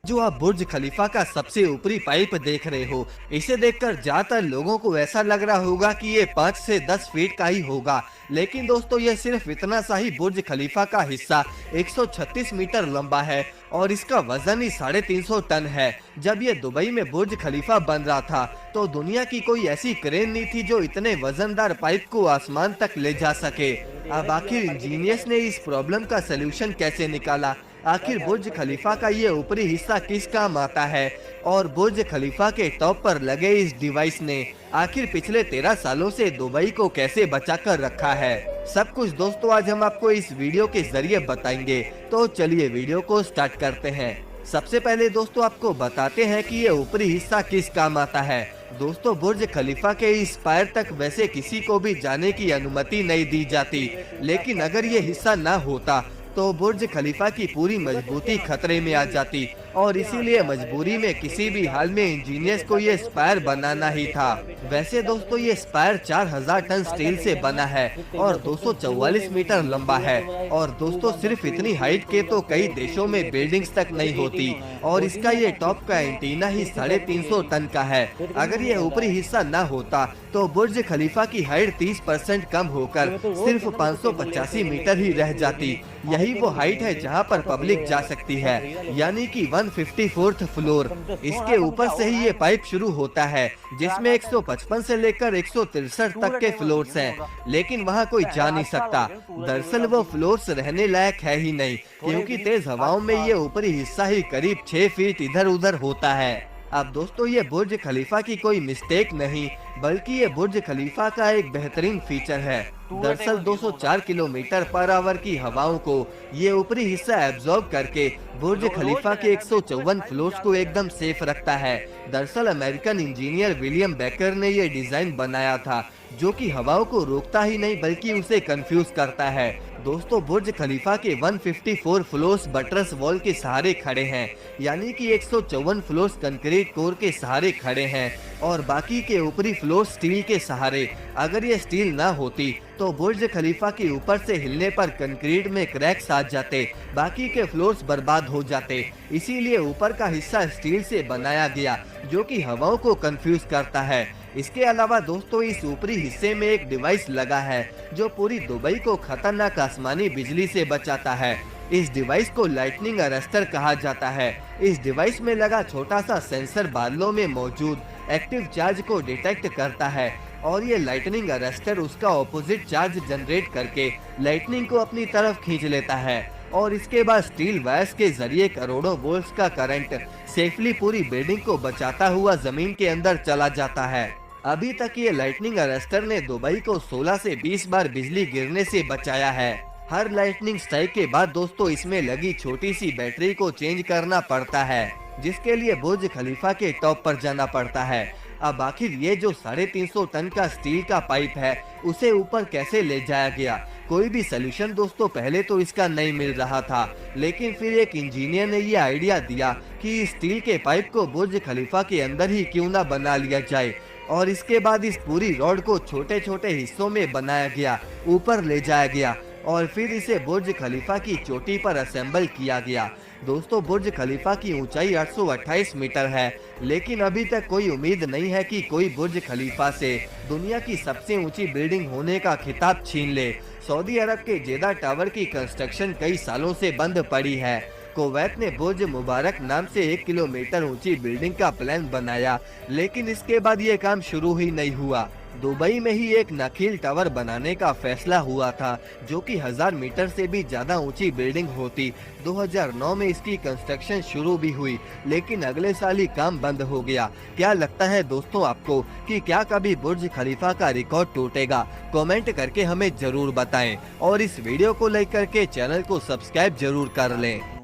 जो आप बुर्ज खलीफा का सबसे ऊपरी पाइप देख रहे हो, इसे देखकर ज्यादातर लोगों को ऐसा लग रहा होगा कि ये 5 से 10 फीट का ही होगा। लेकिन दोस्तों, ये सिर्फ इतना सा ही बुर्ज खलीफा का हिस्सा 136 मीटर लंबा है और इसका वजन ही 350 टन है। जब ये दुबई में बुर्ज खलीफा बन रहा था तो दुनिया की कोई ऐसी क्रेन नहीं थी जो इतने वजनदार पाइप को आसमान तक ले जा सके। अब आखिर इंजीनियर्स ने इस प्रॉब्लम का सलूशन कैसे निकाला? आखिर बुर्ज खलीफा का ये ऊपरी हिस्सा किस काम आता है और बुर्ज खलीफा के टॉप पर लगे इस डिवाइस ने आखिर पिछले 13 सालों से दुबई को कैसे बचा कर रखा है? सब कुछ दोस्तों आज हम आपको इस वीडियो के जरिए बताएंगे। तो चलिए वीडियो को स्टार्ट करते हैं। सबसे पहले दोस्तों आपको बताते हैं कि ये ऊपरी हिस्सा किस काम आता है। दोस्तों, बुर्ज खलीफा के इस स्पायर तक वैसे किसी को भी जाने की अनुमति नहीं दी जाती, लेकिन अगर ये हिस्सा ना होता तो बुर्ज खलीफा की पूरी मजबूती खतरे में आ जाती और इसीलिए मजबूरी में किसी भी हाल में इंजीनियर्स को ये स्पायर बनाना ही था। वैसे दोस्तों, ये स्पायर 4000 टन स्टील से बना है और 244 मीटर लंबा है। और दोस्तों, सिर्फ इतनी हाइट के तो कई देशों में बिल्डिंग्स तक नहीं होती और इसका ये टॉप का एंटीना ही 350 टन का है। अगर ये ऊपरी हिस्सा न होता तो बुर्ज खलीफा की हाइट 30% कम होकर सिर्फ 585 मीटर ही रह जाती। यही वो हाइट है जहां पर पब्लिक जा सकती है, यानी कि 154th फ्लोर। इसके ऊपर से ही ये पाइप शुरू होता है जिसमें 155 से लेकर 163 तक के फ्लोर्स हैं, लेकिन वहां कोई जा नहीं सकता। दरअसल वो फ्लोर्स रहने लायक है ही नहीं, क्योंकि तेज हवाओं में ये ऊपरी हिस्सा ही करीब 6 फीट इधर उधर होता है। अब दोस्तों, ये बुर्ज खलीफा की कोई मिस्टेक नहीं, बल्कि ये बुर्ज खलीफा का एक बेहतरीन फीचर है। दरअसल 204 किलोमीटर पर आवर की हवाओं को ये ऊपरी हिस्सा एब्जॉर्ब करके बुर्ज खलीफा के 154 फ्लोर्स को एकदम सेफ रखता है। दरअसल अमेरिकन इंजीनियर विलियम बेकर ने ये डिजाइन बनाया था, जो कि हवाओं को रोकता ही नहीं बल्कि उसे कंफ्यूज करता है। दोस्तों, बुर्ज खलीफा के 154 फ्लोर्स बटरस वॉल के सहारे खड़े हैं, यानी कि 154 फ्लोर्स कंक्रीट कोर के सहारे खड़े हैं और बाकी के ऊपरी फ्लोर स्टील के सहारे। अगर ये स्टील ना होती तो बुर्ज खलीफा के ऊपर से हिलने पर कंक्रीट में क्रैक्स आ जाते, बाकी के फ्लोर्स बर्बाद हो जाते। इसीलिए ऊपर का हिस्सा स्टील से बनाया गया, जो कि हवाओं को कंफ्यूज करता है। इसके अलावा दोस्तों, इस ऊपरी हिस्से में एक डिवाइस लगा है जो पूरी दुबई को खतरनाक आसमानी बिजली से बचाता है। इस डिवाइस को लाइटनिंग अरेस्टर कहा जाता है। इस डिवाइस में लगा छोटा सा सेंसर बादलों में मौजूद एक्टिव चार्ज को डिटेक्ट करता है और ये लाइटनिंग अरेस्टर उसका ऑपोजिट चार्ज जनरेट करके लाइटनिंग को अपनी तरफ खींच लेता है और इसके बाद स्टील वायर्स के जरिए करोड़ों वोल्ट्स का करंट सेफली पूरी बिल्डिंग को बचाता हुआ जमीन के अंदर चला जाता है। अभी तक ये लाइटनिंग अरेस्टर ने दुबई को 16 से 20 बार बिजली गिरने से बचाया है। हर लाइटनिंग स्ट्राइक के बाद दोस्तों, इसमें लगी छोटी सी बैटरी को चेंज करना पड़ता है, जिसके लिए बुर्ज खलीफा के टॉप पर जाना पड़ता है। अब आखिर ये जो 350 टन का स्टील का पाइप है, उसे ऊपर कैसे ले जाया गया? कोई भी सलूशन दोस्तों पहले तो इसका नहीं मिल रहा था, लेकिन फिर एक इंजीनियर ने ये आइडिया दिया कि इस स्टील के पाइप को बुर्ज खलीफा के अंदर ही क्यों ना बना लिया जाए और इसके बाद इस पूरी रॉड को छोटे छोटे हिस्सों में बनाया गया, ऊपर ले जाया गया और फिर इसे बुर्ज खलीफा की चोटी पर असेंबल किया गया। दोस्तों, बुर्ज खलीफा की ऊंचाई 828 मीटर है, लेकिन अभी तक कोई उम्मीद नहीं है कि कोई बुर्ज खलीफा से दुनिया की सबसे ऊंची बिल्डिंग होने का खिताब छीन ले। सऊदी अरब के जेदा टावर की कंस्ट्रक्शन कई सालों से बंद पड़ी है। कुवैत ने बुर्ज मुबारक नाम से 1 किलोमीटर ऊंची बिल्डिंग का प्लान बनाया, लेकिन इसके बाद ये काम शुरू ही नहीं हुआ। दुबई में ही एक नखील टावर बनाने का फैसला हुआ था, जो कि 1000 मीटर से भी ज्यादा ऊंची बिल्डिंग होती। 2009 में इसकी कंस्ट्रक्शन शुरू भी हुई, लेकिन अगले साल ही काम बंद हो गया। क्या लगता है दोस्तों आपको कि क्या कभी बुर्ज खलीफा का रिकॉर्ड टूटेगा? कमेंट करके हमें जरूर बताएं और इस वीडियो को लाइक करके चैनल को सब्सक्राइब जरूर कर लें।